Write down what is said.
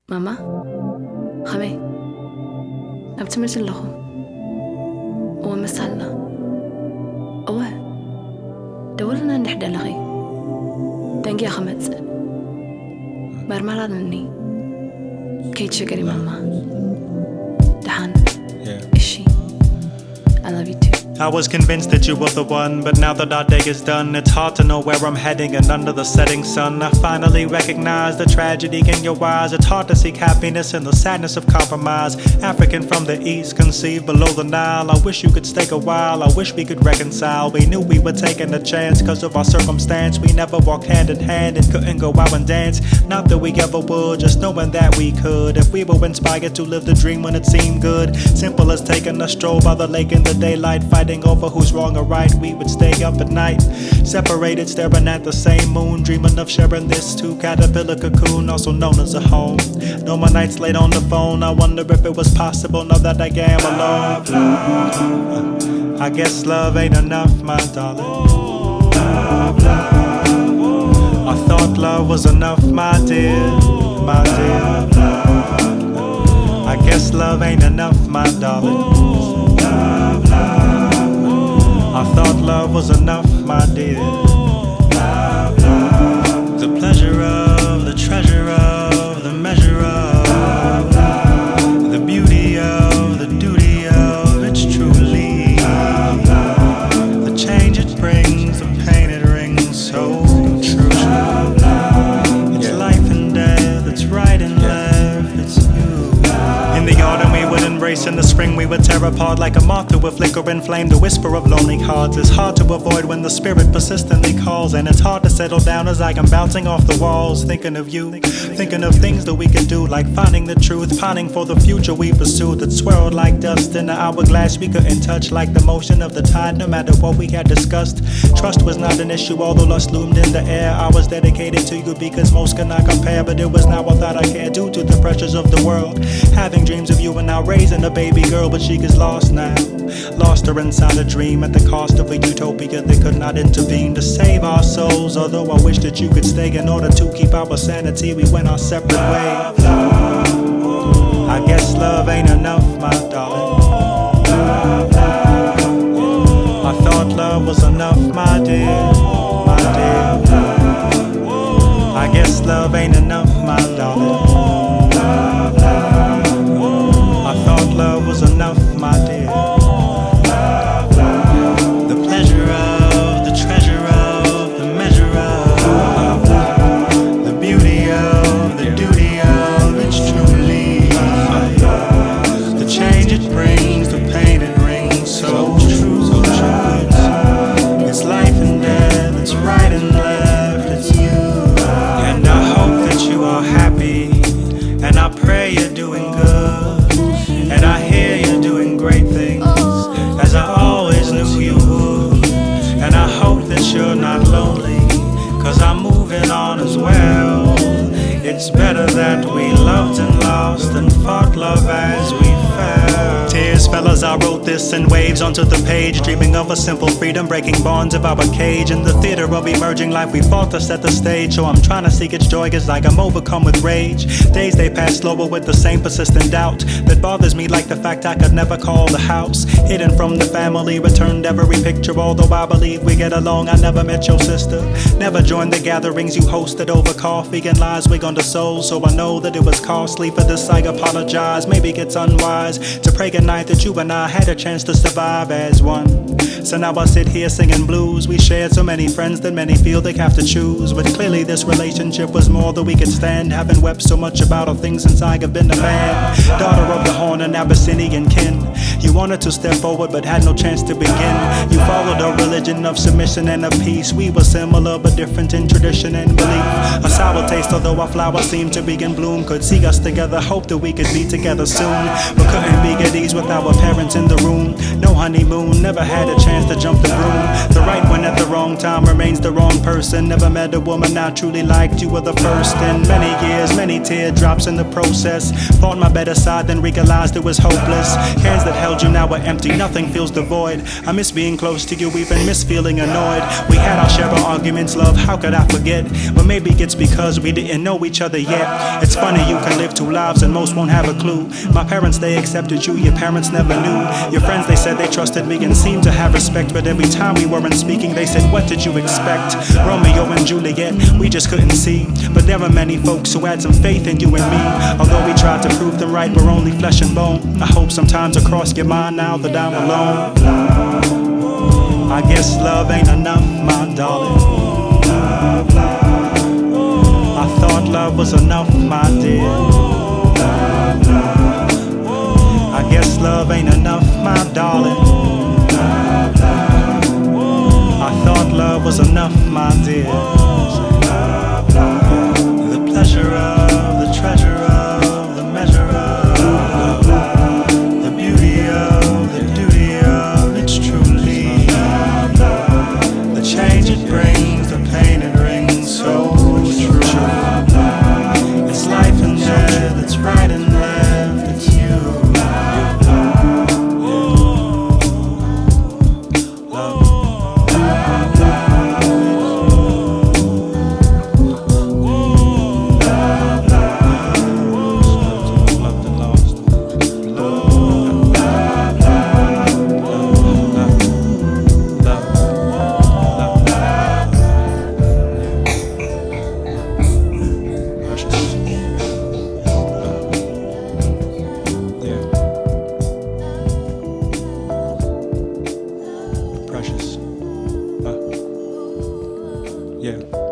ماما خمي أبتمرت الله ومسالنا أوه دولنا نحدى لغي تنجي خمت برمالا مني كي تشكري ماما دحان إشي I love you too. I was convinced that you were the one, but now that our day is done, it's hard to know where I'm heading. And under the setting sun, I finally recognize the tragedy in your eyes. It's hard to seek happiness in the sadness of compromise. African from the east, conceived below the Nile. I wish you could stay a while, I wish we could reconcile. We knew we were taking a chance cause of our circumstance. We never walked hand in hand and couldn't go out and dance. Not that we ever would, just knowing that we could. If we were inspired to live the dream when it seemed good, simple as taking a stroll by the lake in the daylight, fighting over who's wrong or right. We would stay up at night, separated, staring at the same moon, dreaming of sharing this two-caterpillar cocoon, also known as a home. No more nights late on the phone, I wonder if it was possible now that I am alone. I guess love ain't enough, my darling. I thought love was enough, my dear, my dear. I guess love ain't enough, my darling. I thought love was enough, my dear. The pleasure of, the treasure of, the measure of, the beauty of, the duty of, it's truly the change it brings, the pain it rings, so true. It's life and death, it's right and left, it's you. In the autumn we would embrace, in the spring we would tear apart like a moth to a flickering flame. The whisper of lonely hearts is hard to avoid when the spirit persistently calls, and it's hard to settle down as I am bouncing off the walls, thinking of you, thinking of things that we could do, like finding the truth, pining for the future we pursued that swirled like dust in the hourglass we couldn't touch, like the motion of the tide no matter what we had discussed. Trust was not an issue, although lust loomed in the air. I was dedicated to you because most could not compare, but it was now all that I cared due to the pressures of the world. Having dreams of you and now raising a baby girl, but she is lost now. Lost her inside a dream at the cost of a utopia that could not intervene to save our souls. Although I wish that you could stay in order to keep our sanity, we went our separate ways. I guess love ain't enough, my darling. I thought love was enough, my dear, my dear. I guess love ain't enough, my darling. I thought love was enough, my dear. The pleasure of, the treasure of, the measure of, the beauty of, the duty of, it's truly the change it brings, the pain it brings, so true, so true. It's life and death, it's right and left, it's you. And I hope that you are happy, and I pray you're doing good. And I hear you're doing great things, as I always knew you would. And I hope that you're not lonely, cause I'm moving on as well. It's better that we loved and lost and fought love as we fell. Tears fell as I wrote this in waves onto the page, dreaming of a simple freedom, breaking bonds of our cage. In the theater of emerging life we fought to set the stage, so I'm trying to seek its joy as like I'm overcome with rage. Days they pass slower with the same persistent doubt that bothers me, like the fact I could never call the house. Hidden from the family, returned every picture, although I believe we get along. I never met your sister, never joined the gatherings you hosted over coffee and lies we gone to soul. So I know that it was costly, for this I apologize. Maybe it's unwise to pray a night that you and I had a chance to survive as one. So now I sit here singing blues. We shared so many friends that many feel they have to choose, but clearly this relationship was more than we could stand. Having wept so much about all things since I have been a man. Daughter of the Horn and Abyssinian kin, you wanted to step forward but had no chance to begin. You followed a religion of submission and of peace. We were similar but different in tradition and belief. A sour taste, although our flowers seemed to be in bloom, could see us together, hope that we could be together soon. But couldn't be at ease with our parents in the room. No honeymoon, never had a chance to jump the broom. The right one at the wrong time remains the wrong person. Never met a woman I truly liked, you were the first. In many years, many teardrops in the process. Fought my better side, then realized it was hopeless. Hands that held you now are empty, nothing fills the void. I miss being close to you, even miss feeling annoyed. We had our share of arguments, love, how could I forget? But maybe it's because we didn't know each other yet. It's funny, you can live two lives and most won't have a clue. My parents, they accepted you, your parents never knew. Your friends, they said they trusted me and seemed to have respect. But every time we weren't speaking, they said, what did you expect? Romeo and Juliet, we just couldn't see. But there are many folks who had some faith in you and me. Although we tried to prove them right, we're only flesh and bone. I hope sometimes across your mind now that I'm alone. I guess love ain't enough, my darling. I thought love was enough, my dear. I guess love ain't enough, my darling. I thought love was enough, my dear. The pleasure of, the treasure of, the measure of, the beauty of, the duty of, it's truly the change it brings, the pain it brings, so true. It's life and death, it's right and left, it's you. Precious. Yeah.